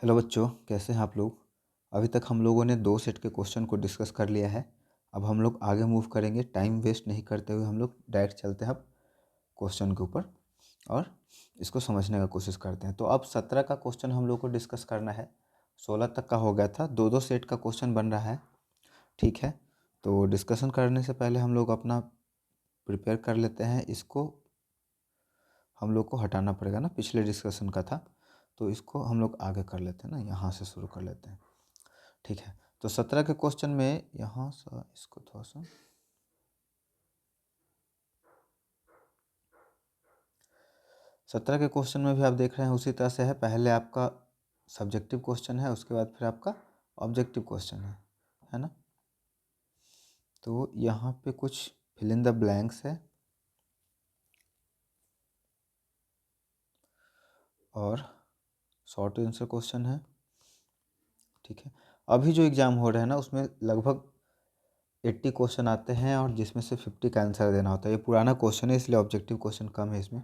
Hello बच्चों, कैसे हैं आप लोग। अभी तक हम लोगों ने 2 सेट के क्वेश्चन को डिस्कस कर लिया है। अब हम लोग आगे मूव करेंगे, टाइम वेस्ट नहीं करते हुए हम लोग डायरेक्ट चलते हैं अब क्वेश्चन के ऊपर और इसको समझने का कोशिश करते हैं। तो अब 17 का क्वेश्चन हम लोग को डिस्कस करना है। 16 तक का हो गया था, 2-2 सेट का क्वेश्चन बन रहा है। ठीक है, तो डिस्कशन करने से पहले हम लोग अपना प्रिपेयर कर लेते हैं। इसको हम लोग को हटाना पड़ेगा ना, पिछले डिस्कशन का था, तो इसको हम लोग आगे कर लेते हैं ना, यहाँ से शुरू कर लेते हैं। ठीक है, तो 17 के क्वेश्चन में यहाँ से इसको थोड़ा सा 17 के क्वेश्चन में भी आप देख रहे हैं उसी तरह से है। पहले आपका सब्जेक्टिव क्वेश्चन है, उसके बाद फिर आपका ऑब्जेक्टिव क्वेश्चन है ना। तो यहाँ पे कुछ फिल इन द ब्लैंक्स है और शॉर्ट आंसर क्वेश्चन है। ठीक है, अभी जो एग्ज़ाम हो रहा है ना उसमें लगभग 80 क्वेश्चन आते हैं और जिसमें से 50 का आंसर देना होता है। ये पुराना क्वेश्चन है इसलिए ऑब्जेक्टिव क्वेश्चन कम है इसमें।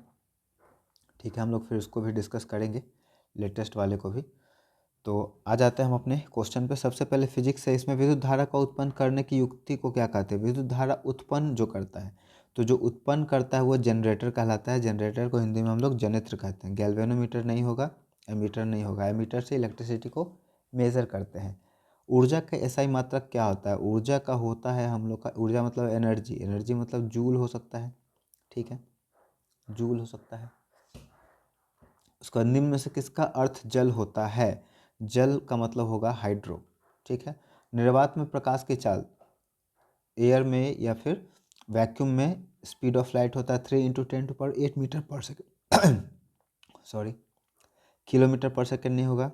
ठीक है, हम लोग फिर उसको भी डिस्कस करेंगे, लेटेस्ट वाले को भी। तो आ जाते हैं हम अपने क्वेश्चन पे। सबसे पहले फिजिक्स है, इसमें विद्युत धारा का उत्पन्न करने की युक्ति को क्या कहते हैं। विद्युत धारा उत्पन्न जो करता है, तो जो उत्पन्न करता है वो जनरेटर कहलाता है। जनरेटर को हिंदी में हम लोग जनित्र कहते हैं। गैल्वेनोमीटर नहीं होगा, एमीटर नहीं होगा। एमीटर से इलेक्ट्रिसिटी को मेज़र करते हैं। ऊर्जा का एसआई मात्रक क्या होता है। ऊर्जा का होता है हम लोग का, ऊर्जा मतलब एनर्जी, एनर्जी मतलब जूल हो सकता है। ठीक है, जूल हो सकता है। उसका निम्न में से किसका अर्थ जल होता है। जल का मतलब होगा हाइड्रो। ठीक है, निर्वात में प्रकाश की चाल, एयर में या फिर वैक्यूम में स्पीड ऑफ लाइट होता है 3 × 10⁸ मीटर पर सेकेंड सॉरी, किलोमीटर पर सेकेंड नहीं होगा,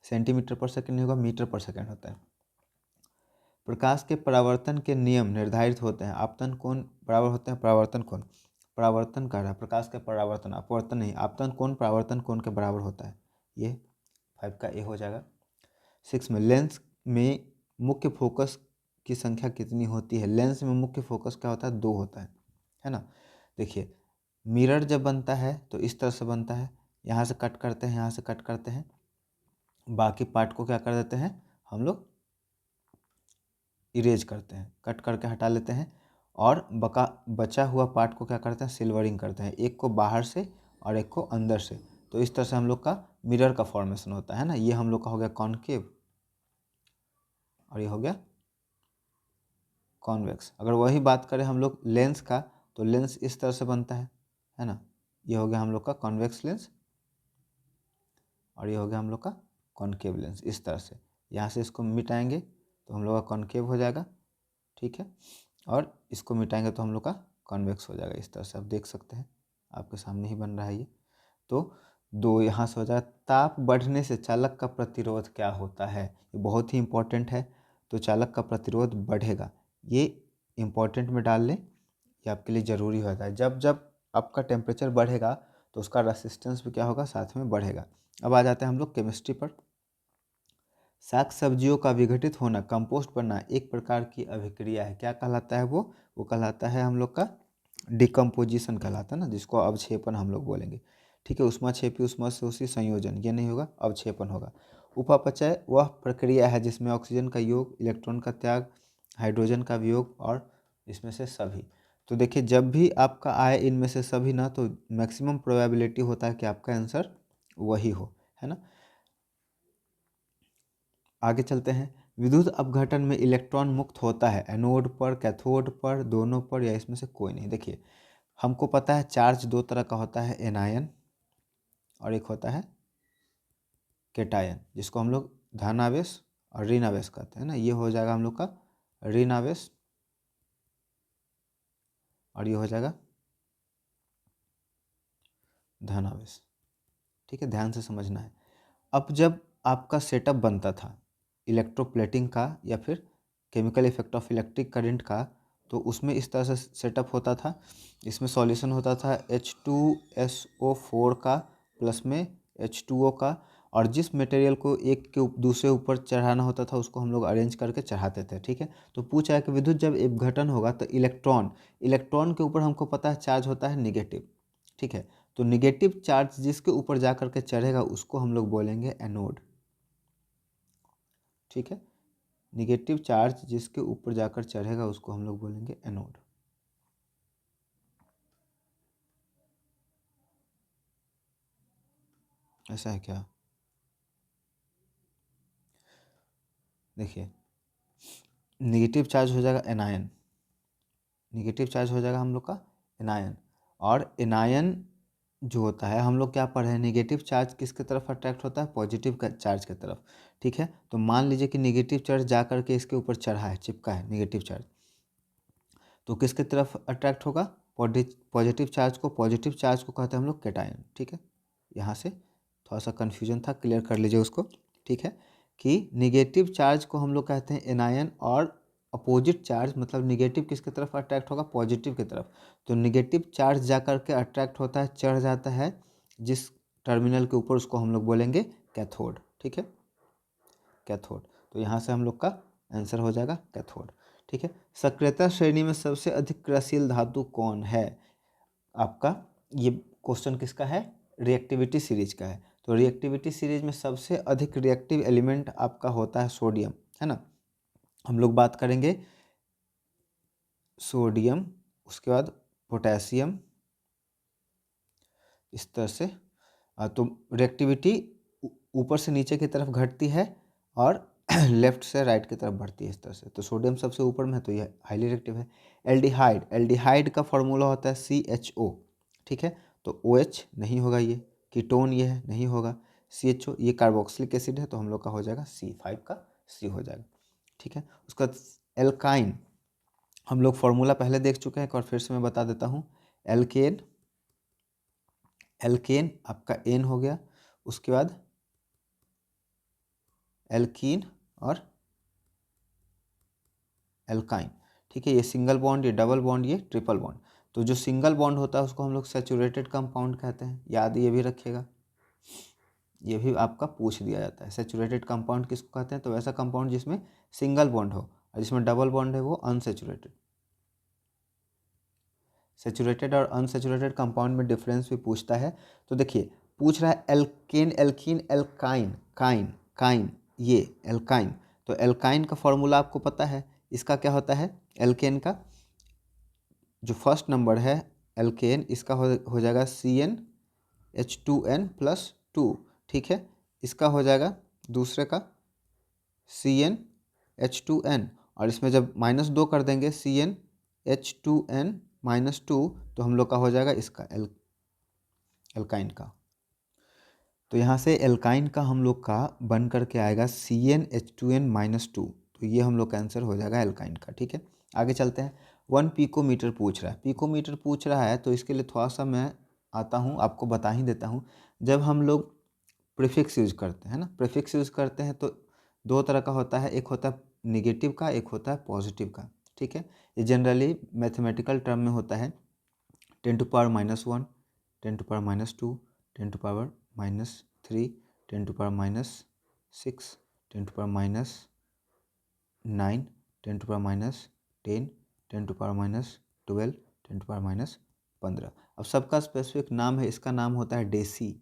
सेंटीमीटर पर सेकेंड नहीं होगा, मीटर पर सेकेंड होता है। प्रकाश के परावर्तन के नियम निर्धारित होते हैं। आपतन कोण बराबर होते हैं परावर्तन कोण। परावर्तन कह रहा है, प्रकाश के परावर्तन, अपवर्तन नहीं। आपतन कोण परावर्तन कोण के बराबर होता है। ये 5 का ए हो जाएगा। 6 में लेंस में मुख्य फोकस की संख्या कितनी होती है। लेंस में मुख्य फोकस क्या होता है, 2 होता है ना। देखिए, मिरर जब बनता है तो इस तरह से बनता है, यहाँ से कट करते हैं, यहाँ से कट करते हैं, बाकी पार्ट को क्या कर देते हैं हम लोग, इरेज करते हैं, कट करके हटा लेते हैं और बचा हुआ पार्ट को क्या करते हैं, सिल्वरिंग करते हैं। एक को बाहर से और एक को अंदर से। तो इस तरह से हम लोग का मिरर का फॉर्मेशन होता है ना। ये हम लोग का हो गया कॉनकेव और ये हो गया कॉन्वेक्स। अगर वही बात करें हम लोग लेंस का, तो लेंस इस तरह से बनता है ना। ये हो गया हम लोग का कॉन्वेक्स लेंस और ये हो गया हम लोग का कॉनकेव लेंस। इस तरह से यहाँ से इसको मिटाएंगे तो हम लोग का कॉनकेव हो जाएगा। ठीक है, और इसको मिटाएंगे तो हम लोग का कॉन्वेक्स हो जाएगा। इस तरह से आप देख सकते हैं, आपके सामने ही बन रहा है ये। तो 2 यहाँ से हो जाएगा। ताप बढ़ने से चालक का प्रतिरोध क्या होता है। ये बहुत ही इंपॉर्टेंट है। तो चालक का प्रतिरोध बढ़ेगा, ये इंपॉर्टेंट में डाल लें, ये आपके लिए ज़रूरी होता है। जब जब आपका टेम्परेचर बढ़ेगा तो उसका रेसिस्टेंस भी क्या होगा, साथ में बढ़ेगा। अब आ जाते हैं हम लोग केमिस्ट्री पर। साग सब्जियों का विघटित होना, कंपोस्ट बनना एक प्रकार की अभिक्रिया है। क्या कहलाता है वो कहलाता है हम लोग का डिकम्पोजिशन कहलाता है ना, जिसको अवक्षेपण हम लोग बोलेंगे। ठीक है, ऊष्माक्षेपी ऊष्माशोषी संयोजन ये नहीं होगा, अवक्षेपण होगा। उपापचय वह प्रक्रिया है जिसमें ऑक्सीजन का योग, इलेक्ट्रॉन का त्याग, हाइड्रोजन का वियोग और इसमें से सभी। तो देखिए, जब भी आपका आए इनमें से सभी ना, तो मैक्सिमम प्रोबेबिलिटी होता है कि आपका आंसर वही हो, है ना। आगे चलते हैं। विद्युत अपघटन में इलेक्ट्रॉन मुक्त होता है एनोड पर, कैथोड पर, दोनों पर, या इसमें से कोई नहीं। देखिए, हमको पता है चार्ज 2 तरह का होता है, एनायन और एक होता है केटायन, जिसको हम लोग धन आवेश और ऋण आवेश कहते हैं ना। ये हो जाएगा हम लोग का ऋण आवेश और ये हो जाएगा धन आवेश। ठीक है, ध्यान से समझना है। अब जब आपका सेटअप बनता था इलेक्ट्रोप्लेटिंग का या फिर chemical effect of electric current का, तो उसमें इस तरह से सेटअप होता था। इसमें सॉल्यूशन होता था H2SO4 का प्लस में H2O का, और जिस मटेरियल को एक के दूसरे ऊपर चढ़ाना होता था उसको हम लोग अरेंज करके चढ़ाते थे। ठीक है, तो पूछा है कि विद्युत जब अपघटन होगा तो इलेक्ट्रॉन, इलेक्ट्रॉन के ऊपर हमको पता है चार्ज होता है निगेटिव। ठीक है, तो निगेटिव चार्ज जिसके ऊपर जा कर के चढ़ेगा उसको हम लोग बोलेंगे एनोड। ठीक है। निगेटिव चार्ज जिसके ऊपर जाकर चढ़ेगा उसको हम लोग बोलेंगे एनोड। ऐसा है क्या? देखिए, निगेटिव चार्ज हो जाएगा एनायन, निगेटिव चार्ज हो जाएगा हम लोग का एनायन। और एनायन जो होता है, हम लोग क्या पढ़े हैं, निगेटिव चार्ज किसके तरफ अट्रैक्ट होता है, पॉजिटिव चार्ज की तरफ। ठीक है, तो मान लीजिए कि निगेटिव चार्ज जा करके इसके ऊपर चढ़ा है, चिपका है निगेटिव चार्ज, तो किसके तरफ अट्रैक्ट होगा, पॉजिटिव चार्ज को। पॉजिटिव चार्ज को कहते हैं हम लोग कैटायन। ठीक है, यहाँ से थोड़ा सा कन्फ्यूजन था, क्लियर कर लीजिए उसको। ठीक है, कि निगेटिव चार्ज को हम लोग कहते हैं एनायन, और अपोजिट चार्ज मतलब निगेटिव किसके तरफ अट्रैक्ट होगा, पॉजिटिव की तरफ। तो निगेटिव चार्ज जा करके अट्रैक्ट होता है, चढ़ जाता है जिस टर्मिनल के ऊपर, उसको हम लोग बोलेंगे कैथोड। ठीक है, कैथोड। तो यहाँ से हम लोग का आंसर हो जाएगा कैथोड। ठीक है, सक्रियता श्रेणी में सबसे अधिक क्रियाशील धातु कौन है? आपका ये क्वेश्चन किसका है, रिएक्टिविटी सीरीज का है। तो रिएक्टिविटी सीरीज में सबसे अधिक रिएक्टिव एलिमेंट आपका होता है सोडियम, है ना। हम लोग बात करेंगे सोडियम, उसके बाद पोटेशियम, इस तरह से। तो रिएक्टिविटी ऊपर से नीचे की तरफ घटती है और लेफ्ट से राइट की तरफ बढ़ती है, इस तरह से। तो सोडियम सबसे ऊपर में है, तो यह हाईली रिएक्टिव है। एल्डिहाइड, एल्डिहाइड का फॉर्मूला होता है CHO। ठीक है, तो OH नहीं होगा, ये कीटोन ये है, नहीं होगा। CHO ये कार्बोक्सिलिक एसिड है, तो हम लोग का हो जाएगा C5 का C हो जाएगा। ठीक है, उसका एल्काइन, हम लोग फॉर्मूला पहले देख चुके हैं, एक बार फिर से मैं बता देता हूँ। एल्केन, एल्केन आपका N हो गया, उसके बाद एल्कीन और एल्काइन। ठीक है, ये सिंगल बॉन्ड, ये डबल बॉन्ड, ये ट्रिपल बॉन्ड। तो जो सिंगल बॉन्ड होता है उसको हम लोग सैचुरेटेड कंपाउंड कहते हैं, याद ये भी रखिएगा, ये भी आपका पूछ दिया जाता है। सैचुरेटेड कंपाउंड किसको कहते हैं, तो वैसा कंपाउंड जिसमें सिंगल बॉन्ड हो, और जिसमें डबल बॉन्ड है वो अनसैचुरेटेड। सैचुरेटेड और अनसैचुरेटेड कंपाउंड में डिफरेंस भी पूछता है। तो देखिए, पूछ रहा है एल्केन, एल्कीन, एल्काइन, काइन, काइन, ये एल्काइन। तो एल्काइन का फॉर्मूला आपको पता है, इसका क्या होता है, एल्केन का जो फर्स्ट नंबर है एल्केन, इसका हो जाएगा CnH2n+2। ठीक है, इसका हो जाएगा दूसरे का CnH2n, और इसमें जब -2 कर देंगे CnH2n-2, तो हम लोग का हो जाएगा इसका एल्काइन का। तो यहाँ से एल्काइन का हम लोग का बन करके आएगा CnH2n-2। तो ये हम लोग का आंसर हो जाएगा एल्काइन का। ठीक है, आगे चलते हैं। 1 पिकोमीटर पूछ रहा है, पिकोमीटर पूछ रहा है, तो इसके लिए थोड़ा सा मैं आता हूँ, आपको बता ही देता हूँ। जब हम लोग प्रीफिक्स यूज करते हैं ना, प्रीफिक्स यूज करते हैं, तो दो तरह का होता है, एक होता है निगेटिव का, एक होता है पॉजिटिव का। ठीक है, ये जनरली मैथमेटिकल टर्म में होता है 10⁻⁻1, 10⁻², 10⁻⁻3, 10⁻⁻6, 10⁻⁻9, 10⁻10, 10⁻12, 10⁻15। अब सबका स्पेसिफिक नाम है, इसका नाम होता है डेसी,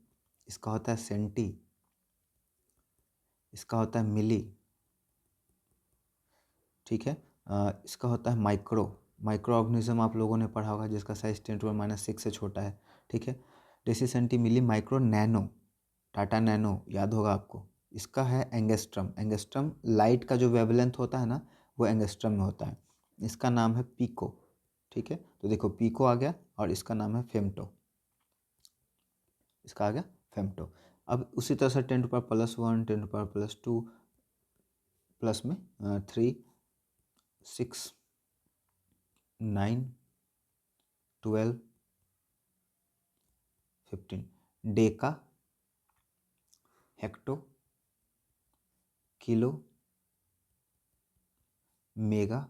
इसका होता है सेंटी, इसका होता है मिली। ठीक है, इसका होता है माइक्रो, माइक्रो ऑर्गेनिज्म आप लोगों ने पढ़ा होगा, जिसका साइज 10⁻⁻6 से छोटा है। ठीक है, डेसी, सेंटी, मिली, माइक्रो, नैनो, टाटा नैनो याद होगा आपको। इसका है एंगस्ट्रम, एंगस्ट्रम लाइट का जो वेवलेंथ होता है ना, वो एंगस्ट्रम में होता है। इसका नाम है पिको। ठीक है, तो देखो पिको आ गया, और इसका नाम है फेम्टो, इसका आ गया फेम्टो। अब उसी तरह से 10⁻+1, 10⁻+2, प्लस में 3, 6, 9, 12, 15, Deka, hecto, kilo, mega,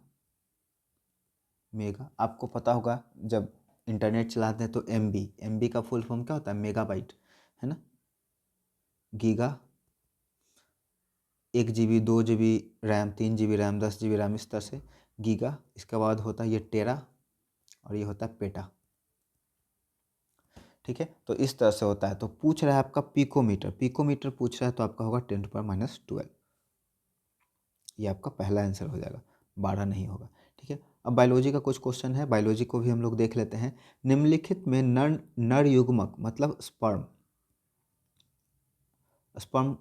mega आपको पता होगा, जब इंटरनेट चलाते हैं तो MB का फुल फॉर्म क्या होता है, मेगाबाइट, है ना। Giga 1 GB, 2 GB RAM, 3 GB RAM, 10 GB RAM, इस तरह से गीगा। इसके बाद होता है ये टेरा, और ये होता है पेटा। ठीक है, तो इस तरह से होता है। तो पूछ रहा है आपका पिकोमीटर, पिकोमीटर पूछ रहा है, तो आपका होगा 10⁻⁻12। ये आपका पहला आंसर हो जाएगा, 12 नहीं होगा। ठीक है, अब बायोलॉजी का कुछ क्वेश्चन है, बायोलॉजी को भी हम लोग देख लेते हैं। निम्नलिखित में नर युग्मक मतलब स्पर्म, स्पर्म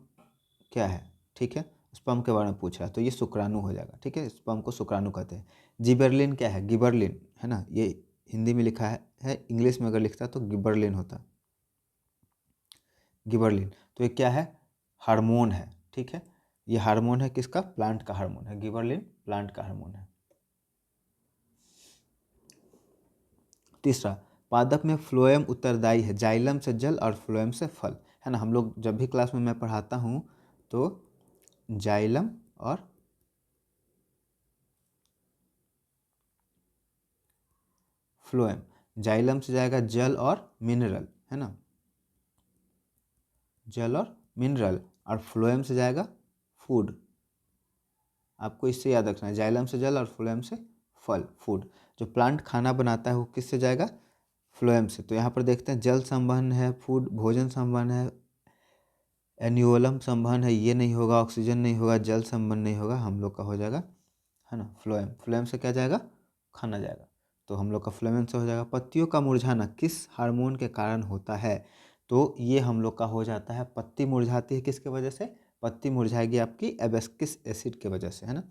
क्या है? ठीक है, स्पर्म के बारे में पूछ रहा है तो ये शुक्राणु हो जाएगा। ठीक है, स्पर्म को शुक्राणु कहते हैं। जिबरलिन क्या है? गिबरलिन है ना, ये हिंदी में लिखा है, इंग्लिश में अगर लिखता है तो गिबरलिन होता, गिबरलिन। तो ये क्या है? हार्मोन है। ठीक है, ये हार्मोन है किसका? प्लांट का हार्मोन है, गिबरलिन प्लांट का हार्मोन है। तीसरा, पादप में फ्लोएम उत्तरदायी है, जाइलम से जल और फ्लोएम से फल, है ना। हम लोग जब भी क्लास में मैं पढ़ाता हूँ तो जाइलम और फ्लोएम, जाइलम से जाएगा जल और मिनरल, है ना, जल और मिनरल, और फ्लोएम से जाएगा फूड। आपको इससे याद रखना है, जाइलम से जल और फ्लोएम से फल, फूड। जो प्लांट खाना बनाता है वो किससे जाएगा? फ्लोएम से। तो यहाँ पर देखते हैं जल संवहन है, फूड भोजन संवहन है, एन्यूलम संवहन है, ये नहीं होगा, ऑक्सीजन नहीं होगा, जल संवहन नहीं होगा, हम लोग का हो जाएगा, है ना, फ्लोएम। फ्लोएम से क्या जाएगा? खाना जाएगा, तो हम लोग का फ्लोएम से हो जाएगा। पत्तियों का मुरझाना किस हार्मोन के कारण होता है? तो ये हम लोग का हो जाता है, पत्ती मुरझाती है किसके वजह से? पत्ती मुरझाएगी आपकी एब्सिक्सिक एसिड के वजह से, है ना।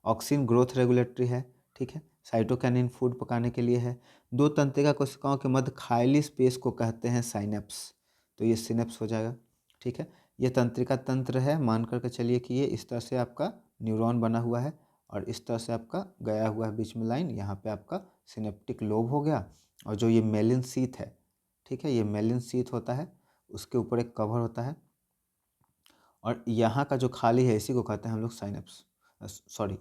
ऑक्सिन ग्रोथ रेगुलेटरी है। ठीक है, साइटोकिनिन फूड पकाने के लिए है। दो तंत्रिका कोशिकाओं के मध्य खाली स्पेस को कहते हैं साइनेप्स, तो ये सिनेप्स हो जाएगा। ठीक है, ये तंत्रिका तंत्र है, मान करके चलिए कि ये इस तरह से आपका न्यूरॉन बना हुआ है और इस तरह से आपका गया हुआ है बीच में लाइन, यहाँ पे आपका सिनेप्टिक लोब हो गया, और जो ये मेलिन शीथ है, ठीक है, ये मेलिन शीथ होता है, उसके ऊपर एक कवर होता है, और यहाँ का जो खाली है इसी को कहते हैं हम लोग साइनेप्स, सॉरी,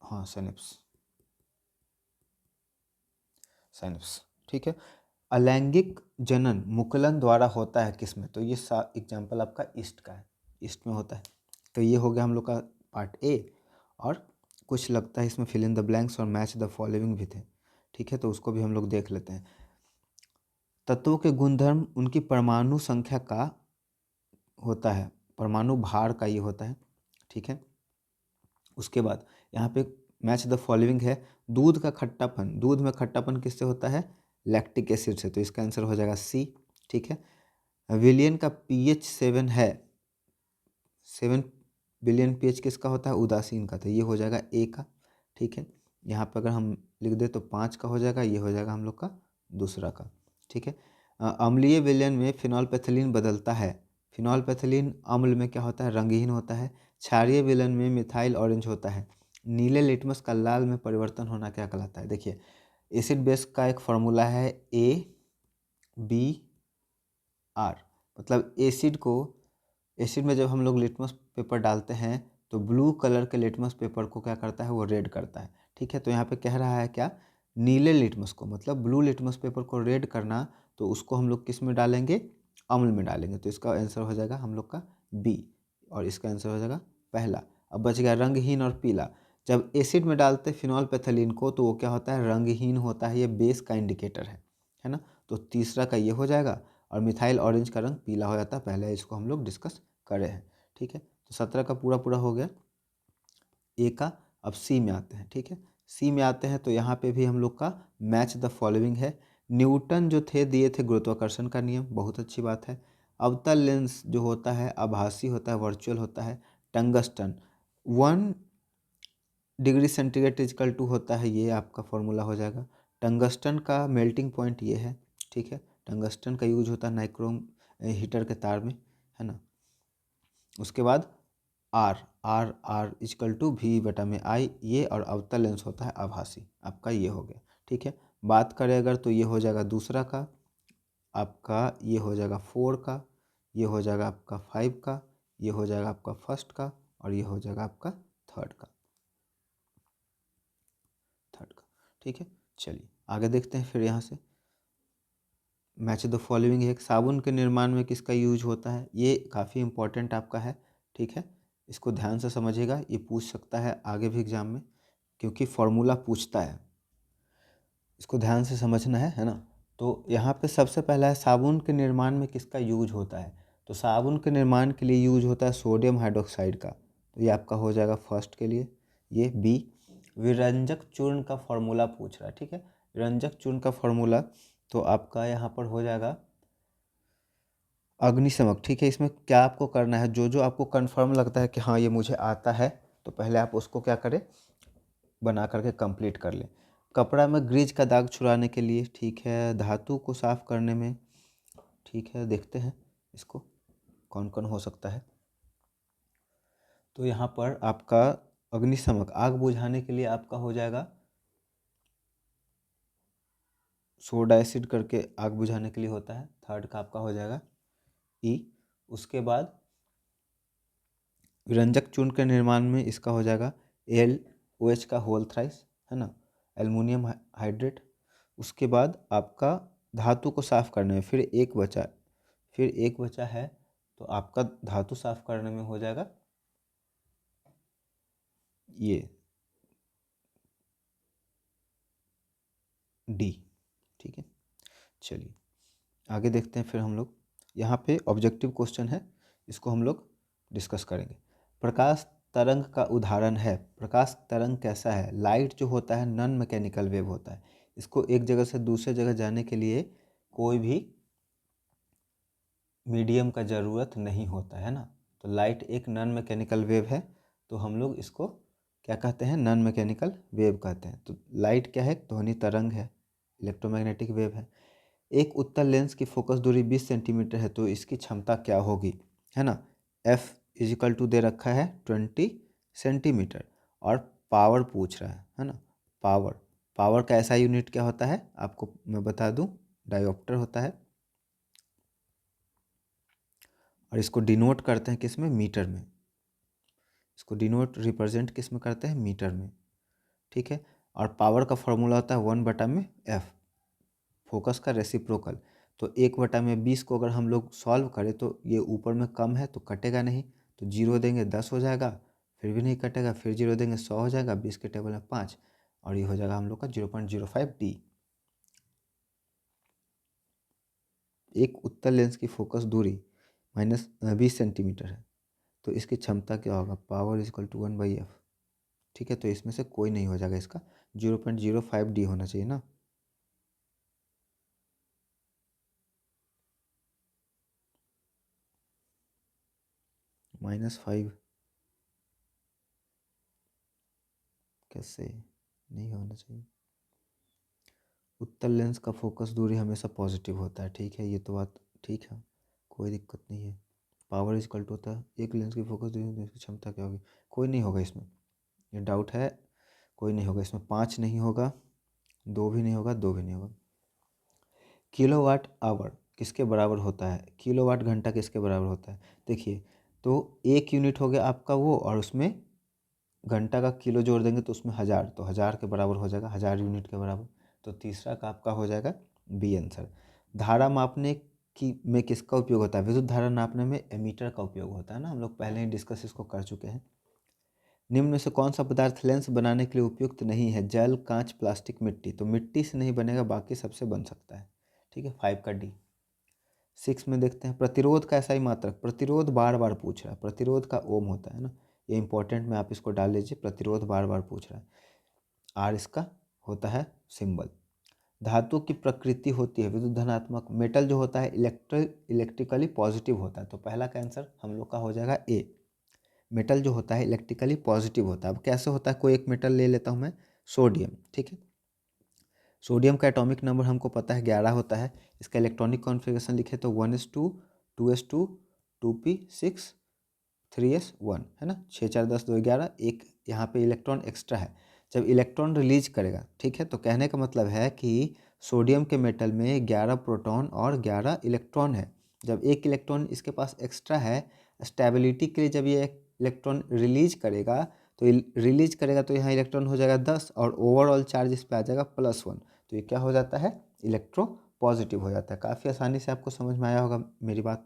हाँ सिनेप्स, साइनेप्स। ठीक है, अलैंगिक जनन मुकुलन द्वारा होता है किसमें? तो ये एग्जाम्पल आपका ईस्ट का है, ईस्ट में होता है। तो ये हो गया हम लोग का पार्ट ए, और कुछ लगता है इसमें फिल इन द ब्लैंक्स और मैच द फॉलोइंग भी थे। ठीक है, तो उसको भी हम लोग देख लेते हैं। तत्वों के गुणधर्म उनकी परमाणु संख्या का होता है, परमाणु भार का ये होता है। ठीक है, उसके बाद यहाँ पे मैच द फॉलोइंग है। दूध का खट्टापन, दूध में खट्टापन किससे होता है? लैक्टिक एसिड से, तो इसका आंसर हो जाएगा सी। ठीक है, विलियन का पीएच 7 है, 7 बिलियन पीएच किसका होता है? उदासीन का, तो ये हो जाएगा ए का। ठीक है, यहाँ पर अगर हम लिख दे तो 5 का हो जाएगा, ये हो जाएगा हम लोग का दूसरा का। ठीक है, अम्लीय विलयन में फिनॉल्पेथिलीन बदलता है, फिनॉल्पेथिलीन अम्ल में क्या होता है? रंगहीन होता है। क्षारीय विलयन में मिथाइल ऑरेंज होता है। नीले लिटमस का लाल में परिवर्तन होना क्या कहलाता है? देखिए, एसिड बेस का एक फॉर्मूला है ABR, मतलब एसिड में जब हम लोग लिटमस पेपर डालते हैं तो ब्लू कलर के लिटमस पेपर को क्या करता है? वो रेड करता है। ठीक है, तो यहाँ पे कह रहा है क्या? नीले लिटमस को, मतलब ब्लू लिटमस पेपर को रेड करना, तो उसको हम लोग किस में डालेंगे? अम्ल में डालेंगे, तो इसका आंसर हो जाएगा हम लोग का बी, और इसका आंसर हो जाएगा पहला। अब बच गया रंगहीन और पीला। जब एसिड में डालते फिनॉल्पेथिलीन को तो वो क्या होता है? रंगहीन होता है, ये बेस का इंडिकेटर है ना। तो तीसरा का ये हो जाएगा, और मिथाइल ऑरेंज का रंग पीला हो जाता है, पहले इसको हम लोग डिस्कस करे हैं। ठीक है, तो 17 का पूरा पूरा हो गया ए का। अब सी में आते हैं। ठीक है, सी में आते हैं तो यहाँ पे भी हम लोग का मैच द फॉलोइंग है। न्यूटन जो थे दिए थे गुरुत्वाकर्षण का नियम, बहुत अच्छी बात है। अवतल लेंस जो होता है आभासी होता है, वर्चुअल होता है। Tungsten 1 degree centigrade is equal to होता है, ये आपका फॉर्मूला हो जाएगा। टंगस्टन का मेल्टिंग पॉइंट ये है। ठीक है, टंगस्टन का यूज होता है नाइक्रोम हीटर के तार में, है ना। उसके बाद R R R is equal to V बटा में आई, ये, और अवतल लेंस होता है आभासी, आपका ये हो गया। ठीक है, बात करें अगर तो ये हो जाएगा दूसरा का, आपका ये हो जाएगा 4 का, ये हो जाएगा आपका 5 का, ये हो जाएगा आपका फर्स्ट का, और ये हो जाएगा आपका थर्ड का। ठीक है, चलिए आगे देखते हैं फिर यहाँ से। मैच द फॉलोइंग है, साबुन के निर्माण में किसका यूज होता है? ये काफ़ी इंपॉर्टेंट आपका है। ठीक है, इसको ध्यान से समझिएगा, ये पूछ सकता है आगे भी एग्जाम में, क्योंकि फॉर्मूला पूछता है, इसको ध्यान से समझना है ना। तो यहाँ पे सबसे पहला है साबुन के निर्माण में किसका यूज होता है? तो साबुन के निर्माण के लिए यूज होता है सोडियम हाइड्रोक्साइड का, तो ये आपका हो जाएगा फर्स्ट के लिए। ये बी। विरंजक चूर्ण का फॉर्मूला पूछ रहा है, ठीक है। विरंजक चूर्ण का फॉर्मूला तो आपका यहाँ पर हो जाएगा अग्निशमक, ठीक है। इसमें क्या आपको करना है, जो जो आपको कंफर्म लगता है कि हाँ ये मुझे आता है, तो पहले आप उसको क्या करें, बना करके कंप्लीट कर लें। कपड़ा में ग्रीज का दाग छुड़ाने के लिए, ठीक है। धातु को साफ करने में, ठीक है। देखते हैं इसको कौन कौन हो सकता है। तो यहाँ पर आपका अग्निशमक आग बुझाने के लिए आपका हो जाएगा सोडा एसिड करके आग बुझाने के लिए होता है, थर्ड का आपका हो जाएगा ई। उसके बाद विरंजक चूर्ण के निर्माण में इसका हो जाएगा LOH का होल थ्राइस, है ना, एल्युमिनियम हाइड्रेट। उसके बाद आपका धातु को साफ करने में फिर एक बचा है, तो आपका धातु साफ करने में हो जाएगा ये डी, ठीक है। चलिए आगे देखते हैं फिर हम लोग। यहाँ पे ऑब्जेक्टिव क्वेश्चन है, इसको हम लोग डिस्कस करेंगे। प्रकाश तरंग का उदाहरण है। प्रकाश तरंग कैसा है, लाइट जो होता है नॉन मैकेनिकल वेव होता है। इसको एक जगह से दूसरे जगह जाने के लिए कोई भी मीडियम का ज़रूरत नहीं होता है ना। तो लाइट एक नॉन मैकेनिकल वेव है, तो हम लोग इसको क्या कहते हैं, नॉन मैकेनिकल वेव कहते हैं। तो लाइट क्या है, ध्वनि तरंग है, इलेक्ट्रोमैग्नेटिक वेव है। एक उत्तल लेंस की फोकस दूरी 20 सेंटीमीटर है, तो इसकी क्षमता क्या होगी, है ना। F इजिकल टू दे रखा है 20 सेंटीमीटर, और पावर पूछ रहा है ना। पावर का ऐसा यूनिट क्या होता है आपको मैं बता दूं, डायोप्टर होता है। और इसको डिनोट करते हैं किस में, मीटर में। इसको डिनोट रिप्रेजेंट किस में करते हैं, मीटर में, ठीक है। और पावर का फॉर्मूला होता है 1/F, फोकस का रेसिप्रोकल। तो 1/20 को अगर हम लोग सॉल्व करें तो ये ऊपर में कम है तो कटेगा नहीं, तो 0 देंगे 10 हो जाएगा, फिर भी नहीं कटेगा, फिर 0 देंगे 100 हो जाएगा, 20 के टेबल में 5, और ये हो जाएगा हम लोग का 0.05D। एक उत्तल लेंस की फोकस दूरी -20 सेंटीमीटर है, तो इसकी क्षमता क्या होगा, पावर इजकल टू 1/F, ठीक है। तो इसमें से कोई नहीं हो जाएगा, इसका 0.05D होना चाहिए ना। -5 कैसे, नहीं होना चाहिए। उत्तल लेंस का फोकस दूरी हमेशा पॉजिटिव होता है, ठीक है। ये तो बात ठीक है, कोई दिक्कत नहीं है। पावर इजकल टू होता है एक लेंस की फोकस दूरी, तो इसकी क्षमता क्या होगी, कोई नहीं होगा इसमें, ये डाउट है, कोई नहीं होगा इसमें। 5 नहीं होगा, 2 भी नहीं होगा, 2 भी नहीं होगा। किलोवाट आवर किसके बराबर होता है, किलोवाट घंटा किसके बराबर होता है। देखिए, तो एक यूनिट हो गया आपका वो, और उसमें घंटा का किलो जोड़ देंगे तो उसमें 1000, तो 1000 के बराबर हो जाएगा, 1000 यूनिट के बराबर। तो तीसरा का आपका हो जाएगा बी आंसर। धारा मापने की में किसका उपयोग होता है, विद्युत धारा नापने में एमीटर का उपयोग होता है ना, हम लोग पहले ही डिस्कस इसको कर चुके हैं। निम्न में से कौन सा पदार्थ लेंस बनाने के लिए उपयुक्त नहीं है, जल, कांच, प्लास्टिक, मिट्टी। तो मिट्टी से नहीं बनेगा, बाकी सबसे बन सकता है, ठीक है। 5 का डी। 6 में देखते हैं, प्रतिरोध का ऐसा ही मात्रक। प्रतिरोध बार बार पूछ रहा है, प्रतिरोध का ओम होता है ना, ये इंपॉर्टेंट में आप इसको डाल लीजिए, प्रतिरोध बार बार पूछ रहा है। आर इसका होता है सिंबल। धातु की प्रकृति होती है विद्युत धनात्मक। मेटल जो होता है इलेक्ट्रिकली पॉजिटिव होता है, तो पहला का आंसर हम लोग का हो जाएगा ए। मेटल जो होता है इलेक्ट्रिकली पॉजिटिव होता है। अब कैसे होता है, कोई एक मेटल ले लेता हूँ मैं, सोडियम, ठीक है। सोडियम का एटॉमिक नंबर हमको पता है 11 होता है। इसका इलेक्ट्रॉनिक कॉन्फ़िगरेशन लिखे तो 1s2 2s2 2p6 3s1, है ना। 6 4 10 2 11, एक यहाँ पे इलेक्ट्रॉन एक्स्ट्रा है। जब इलेक्ट्रॉन रिलीज करेगा, ठीक है, तो कहने का मतलब है कि सोडियम के मेटल में 11 प्रोटॉन और 11 इलेक्ट्रॉन है। जब एक इलेक्ट्रॉन इसके पास एक्स्ट्रा है, स्टेबिलिटी के लिए जब ये इलेक्ट्रॉन रिलीज करेगा तो यहाँ इलेक्ट्रॉन हो जाएगा 10, और ओवरऑल चार्ज इस पर आ जाएगा +1। तो ये क्या हो जाता है, इलेक्ट्रो पॉजिटिव हो जाता है। काफ़ी आसानी से आपको समझ में आया होगा मेरी बात,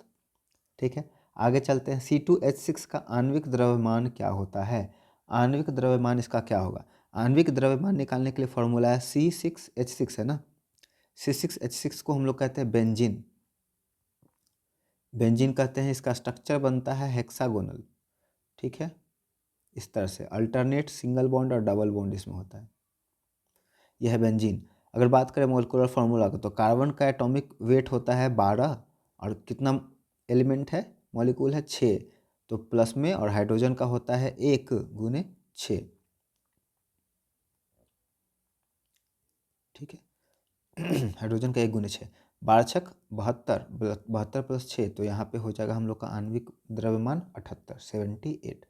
ठीक है। आगे चलते हैं। C2H6 का आणविक द्रव्यमान क्या होता है। आणविक द्रव्यमान इसका क्या होगा, आणविक द्रव्यमान निकालने के लिए फॉर्मूला है C6H6, है ना। C6H6 को हम लोग कहते हैं बेंजीन। बेंजीन कहते हैं, इसका स्ट्रक्चर बनता है हेक्सागोनल, ठीक है, इस तरह से अल्टरनेट सिंगल बॉन्ड और डबल बॉन्ड इसमें होता है। यह है बेंजीन। अगर बात करें मोलिकुलर फार्मूला का, तो कार्बन का एटॉमिक वेट होता है 12 और कितना एलिमेंट है, मॉलिक्यूल है 6, तो प्लस में, और हाइड्रोजन का होता है 1 गुने 6, ठीक है। हाइड्रोजन का 1 गुने 6, 12 72, 72 प्लस 6, तो यहाँ पे हो जाएगा हम लोग का आणविक द्रव्यमान 78, 78,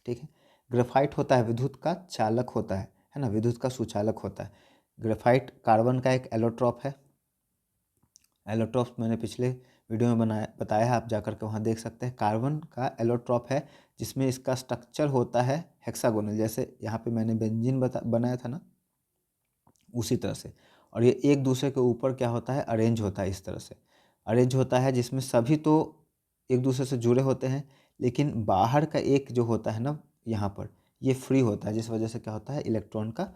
ठीक है। ग्रेफाइट होता है विद्युत का चालक होता है ना, विद्युत का सुचालक होता है। ग्रेफाइट कार्बन का एक एलोट्रॉप है। एलोट्रॉप मैंने पिछले वीडियो में बताया है, आप जाकर के वहाँ देख सकते हैं। कार्बन का एलोट्रॉप है जिसमें इसका स्ट्रक्चर होता है हेक्सागोनल, जैसे यहाँ पे मैंने बेंजीन बनाया था ना, उसी तरह से। और ये एक दूसरे के ऊपर क्या होता है, अरेंज होता है, इस तरह से अरेंज होता है, जिसमें सभी तो एक दूसरे से जुड़े होते हैं, लेकिन बाहर का एक जो होता है ना यहाँ पर, ये फ्री होता है, जिस वजह से क्या होता है, इलेक्ट्रॉन का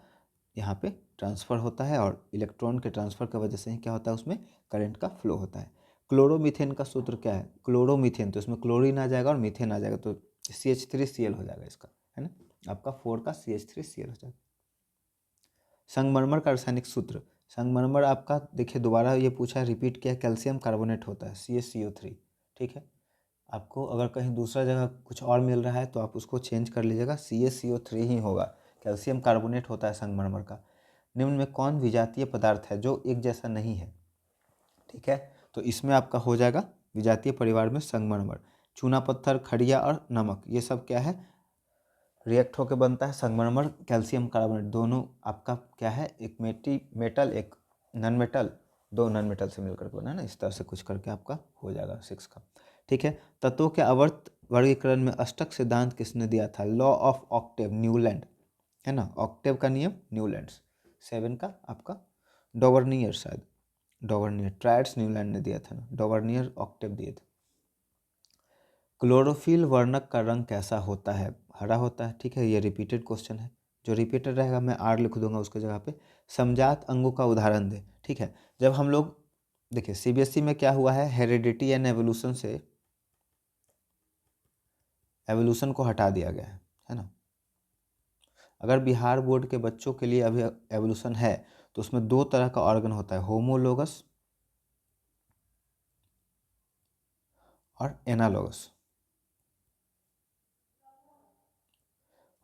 यहाँ पे ट्रांसफ़र होता है, और इलेक्ट्रॉन के ट्रांसफ़र की वजह से ही क्या होता है, उसमें करंट का फ्लो होता है। क्लोरोमीथेन का सूत्र क्या है, क्लोरोमीथेन, तो इसमें क्लोरीन आ जाएगा और मीथेन आ जाएगा, तो CH3Cl हो जाएगा इसका, है ना, आपका 4 का CH3Cl हो जाएगा। संगमरमर का रासायनिक सूत्र, संगमरमर आपका देखिए दोबारा ये पूछा है, रिपीट किया, कैल्शियम कार्बोनेट होता है CaCO3, ठीक है। आपको अगर कहीं दूसरा जगह कुछ और मिल रहा है तो आप उसको चेंज कर लीजिएगा, CaCO3 ही होगा, कैल्शियम कार्बोनेट होता है संगमरमर का। निम्न में कौन विजातीय पदार्थ है जो एक जैसा नहीं है, ठीक है, तो इसमें आपका हो जाएगा विजातीय परिवार में संगमरमर। चूना पत्थर, खड़िया और नमक, ये सब क्या है, रिएक्ट होकर बनता है संगमरमर, कैल्शियम कार्बोनेट, दोनों आपका क्या है, एक मेटल एक नॉन मेटल, दो नॉन मेटल से मिलकर के बना है ना, इस तरह से कुछ करके आपका हो जाएगा 6 का, ठीक है। तत्वों के आवर्त वर्गीकरण में अष्टक सिद्धांत किसने दिया था, लॉ ऑफ ऑक्टेव, न्यूलैंड, है ना, ऑक्टेव का नियम न्यूलैंड्स। 7 का आपका डॉवर्नियर, शायद डॉवर्नियर, ट्रायड्स न्यूलैंड ने दिया था ना, डॉवर्नियर ऑक्टेव दिए थे। क्लोरोफिल वर्णक का रंग कैसा होता है, हरा होता है, ठीक है, ये रिपीटेड क्वेश्चन है, जो रिपीटेड रहेगा मैं आर लिख दूंगा उसके जगह पे। समजात अंगों का उदाहरण दे, ठीक है। जब हम लोग देखिए CBSE में क्या हुआ है, हेरिडिटी एंड एवोल्यूशन से एवोल्यूशन को हटा दिया गया है ना। अगर बिहार बोर्ड के बच्चों के लिए अभी एवोल्यूशन है, तो उसमें 2 तरह का ऑर्गन होता है, होमोलोगस और एनालोगस।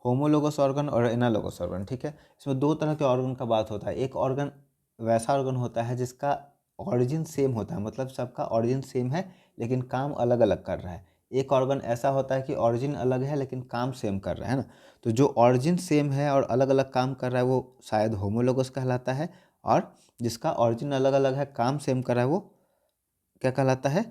होमोलोगस ऑर्गन और एनालोगस ऑर्गन, ठीक है। इसमें 2 तरह के ऑर्गन का बात होता है। एक ऑर्गन वैसा ऑर्गन होता है जिसका ऑरिजिन सेम होता है, मतलब सबका ऑरिजिन सेम है लेकिन काम अलग अलग कर रहा है। एक ऑर्गन ऐसा होता है कि ऑरिजिन अलग है लेकिन काम सेम कर रहा है ना, तो जो ऑरिजिन सेम है और अलग अलग काम कर रहा है वो शायद होमोलोगस कहलाता है, और जिसका ऑरिजिन अलग अलग है काम सेम कर रहा है वो क्या कहलाता है,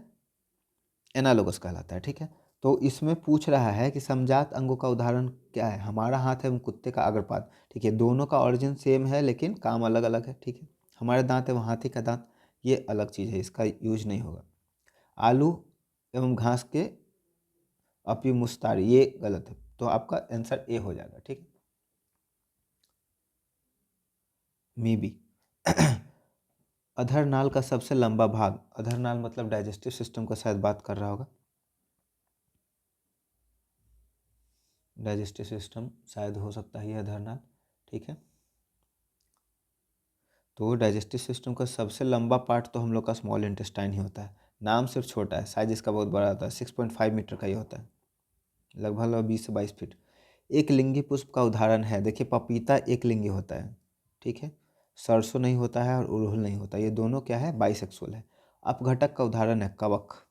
एनालोगस कहलाता है, ठीक है। तो इसमें पूछ रहा है कि समजात अंगों का उदाहरण क्या है, हमारा हाथ है कुत्ते का अग्रपाद, ठीक है, दोनों का ऑरिजिन सेम है लेकिन काम अलग अलग है, ठीक है। हमारे दांत है वो हाथी का दांत, ये अलग चीज़ है, इसका यूज नहीं होगा। आलू एवं घास के अपिमुस्तारी, ये गलत है, तो आपका आंसर ए हो जाएगा, ठीक है, मे बी। अधरनाल का सबसे लंबा भाग, अधरनाल मतलब डाइजेस्टिव सिस्टम का शायद बात कर रहा होगा, डाइजेस्टिव सिस्टम शायद हो सकता है ये अधरनाल, ठीक है। तो डाइजेस्टिव सिस्टम का सबसे लंबा पार्ट तो हम लोग का स्मॉल इंटेस्टाइन ही होता है, नाम सिर्फ छोटा है, साइज इसका बहुत बड़ा होता है, 6.5 मीटर का ही होता है, लगभग 20 से 22 फीट। एक लिंगी पुष्प का उदाहरण है, देखिए पपीता एक लिंगी होता है, ठीक है, सरसों नहीं होता है और उड़हुल नहीं होता, ये दोनों क्या है, बाइसेक्सुअल है। अपघटक का उदाहरण है कवक।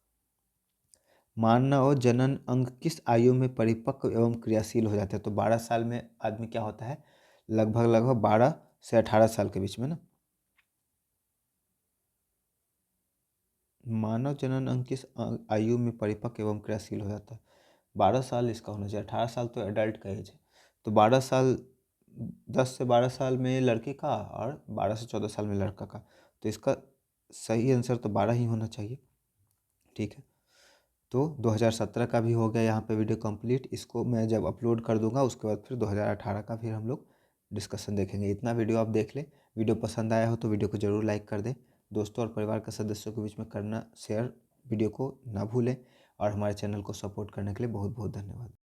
मानव जनन अंग किस आयु में परिपक्व एवं क्रियाशील हो जाते हैं, तो 12 साल में आदमी क्या होता है, लगभग लगभग 12 से 18 साल के बीच में ना। मानव जनन अंग किस आयु में परिपक्व एवं क्रियाशील हो जाता है, 12 साल इसका होना चाहिए, 18 साल तो एडल्ट का एज है, तो 12 साल, 10 से 12 साल में लड़की का और 12 से 14 साल में लड़का का, तो इसका सही आंसर तो 12 ही होना चाहिए, ठीक है। तो 2017 का भी हो गया यहाँ पे वीडियो कंप्लीट, इसको मैं जब अपलोड कर दूंगा उसके बाद फिर 2018 का फिर हम लोग डिस्कशन देखेंगे। इतना वीडियो आप देख लें, वीडियो पसंद आया हो तो वीडियो को ज़रूर लाइक कर दें, दोस्तों और परिवार के सदस्यों के बीच में करना शेयर वीडियो को ना भूलें और हमारे चैनल को सपोर्ट करने के लिए बहुत बहुत धन्यवाद।